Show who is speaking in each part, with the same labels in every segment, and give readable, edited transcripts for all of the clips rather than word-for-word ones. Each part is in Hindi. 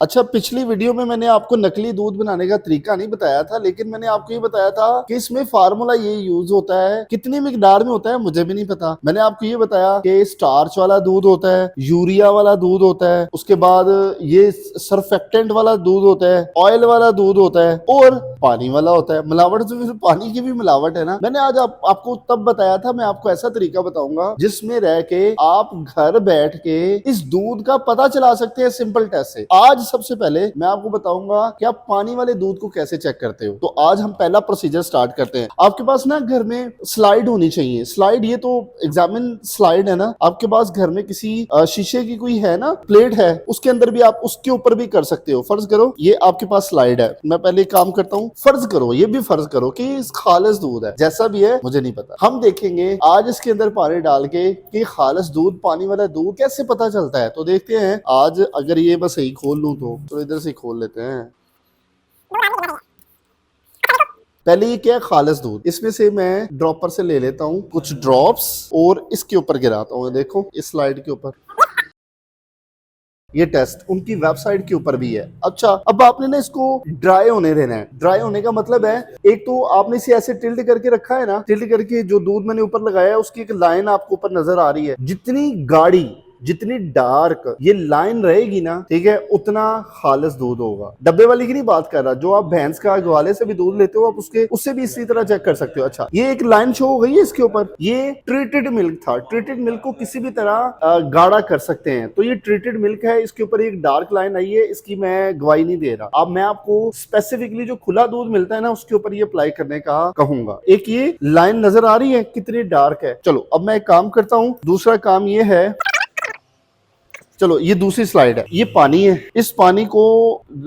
Speaker 1: अच्छा, पिछली वीडियो में मैंने आपको नकली दूध बनाने का तरीका नहीं बताया था, लेकिन मैंने आपको ये बताया था कि इसमें फार्मूला ये यूज होता है। कितनी मिकदार में होता है मुझे भी नहीं पता। मैंने आपको ये बताया कि स्टार्च वाला दूध होता है, यूरिया वाला दूध होता है, उसके बाद ये सरफेक्टेंट वाला दूध होता है, ऑयल वाला दूध होता है और पानी वाला होता है। मिलावट तो फिर पानी की भी मिलावट है ना। मैंने आज आपको तब बताया था, मैं आपको ऐसा तरीका बताऊंगा जिसमें रह के आप घर बैठ के इस दूध का पता चला सकते हैं सिंपल टेस्ट से। आज सबसे पहले मैं आपको बताऊंगा कि आप पानी वाले दूध को कैसे चेक करते हो। तो आज हम पहला प्रोसीजर स्टार्ट करते हैं। आपके पास ना घर में स्लाइड होनी चाहिए। स्लाइड, ये तो एग्जामिन स्लाइड है ना, आपके पास घर में किसी शीशे की कोई है ना, प्लेट है, उसके अंदर भी आप उसके ऊपर भी कर सकते हो। फर्ज करो ये आपके पास स्लाइड है, मैं पहले काम करता हूँ। फर्ज करो, ये भी फर्ज करो कि खालिस दूध है, जैसा भी है मुझे नहीं पता। हम देखेंगे आज इसके अंदर पानी डाल के कि खालिस दूध, पानी वाला दूध कैसे पता चलता है। तो देखते हैं आज। अगर ये मैं सही खोल लूं तो इधर से खोल लेते हैं। पहले ये क्या है, खालिस दूध। इसमें से मैं ड्रॉपर से ले लेता हूँ कुछ ड्रॉप्स और इसके ऊपर गिराता हूँ। देखो इस स्लाइड के ऊपर ये टेस्ट उनकी वेबसाइट के ऊपर भी है। अच्छा, अब आपने ना इसको ड्राई होने देना है। ड्राई होने का मतलब है, एक तो आपने इसे ऐसे टिल्ट करके रखा है ना, टिल्ट करके जो दूध मैंने ऊपर लगाया है उसकी एक लाइन आपको ऊपर नजर आ रही है। जितनी गाढ़ी, जितनी डार्क ये लाइन रहेगी ना, ठीक है, उतना खालिस दूध होगा। डब्बे वाली की नहीं बात कर रहा, जो आप भैंस का ग्वाले से भी दूध लेते हो आप उससे भी इसी तरह चेक कर सकते हो। अच्छा, ये एक लाइन शो हो गई है इसके ऊपर। ये ट्रीटेड मिल्क था। ट्रीटेड मिल्क को किसी भी तरह गाढ़ा कर सकते हैं, तो ये ट्रीटेड मिल्क है। इसके ऊपर एक डार्क लाइन आई है, इसकी मैं गवाही नहीं दे रहा। अब मैं आपको स्पेसिफिकली जो खुला दूध मिलता है ना उसके ऊपर ये अप्लाई करने का कहूंगा। एक ये लाइन नजर आ रही है कितनी डार्क है। चलो अब मैं एक काम करता हूँ। दूसरा काम ये है, चलो ये दूसरी स्लाइड है, ये पानी है। इस पानी को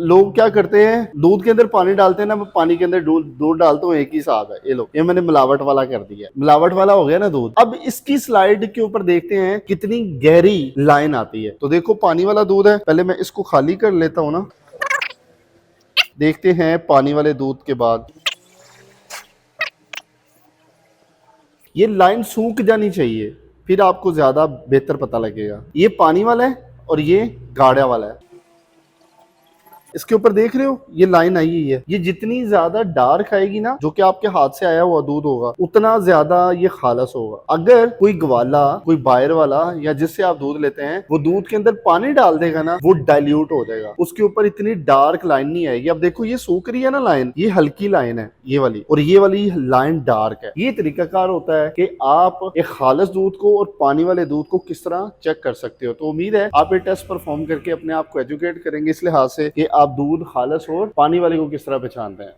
Speaker 1: लोग क्या करते हैं, दूध के अंदर पानी डालते हैं ना, मैं पानी के अंदर दूध डालता हूँ, एक ही हिसाब है। ये लो, ये मैंने मिलावट वाला कर दिया, मिलावट वाला हो गया ना दूध। अब इसकी स्लाइड के ऊपर देखते हैं कितनी गहरी लाइन आती है। तो देखो पानी वाला दूध है, पहले मैं इसको खाली कर लेता हूँ ना। देखते हैं पानी वाले दूध के बाद ये लाइन सूख जानी चाहिए, फिर आपको ज्यादा बेहतर पता लगेगा। ये पानी वाला है और ये गाढ़ा वाला है। इसके ऊपर देख रहे हो ये लाइन आई हुई है। ये जितनी ज्यादा डार्क आएगी ना, जो कि आपके हाथ से आया हुआ दूध होगा, उतना ज्यादा ये खालस होगा। अगर कोई ग्वाला, कोई बायर वाला या जिससे आप दूध लेते हैं, वो दूध के अंदर पानी डाल देगा ना, वो डाइल्यूट हो जाएगा, उसके ऊपर इतनी डार्क लाइन नहीं आएगी। अब देखो ये सूख रही है ना लाइन, ये हल्की लाइन है ये वाली, और ये वाली लाइन डार्क है। ये तरीकाकार होता है कि आप एक खालिस दूध को और पानी वाले दूध को किस तरह चेक कर सकते हो। तो उम्मीद है आप ये टेस्ट परफॉर्म करके अपने आप को एजुकेट करेंगे इस लिहाज से कि आप दूध खालिस और पानी वाले को किस तरह पहचानते हैं।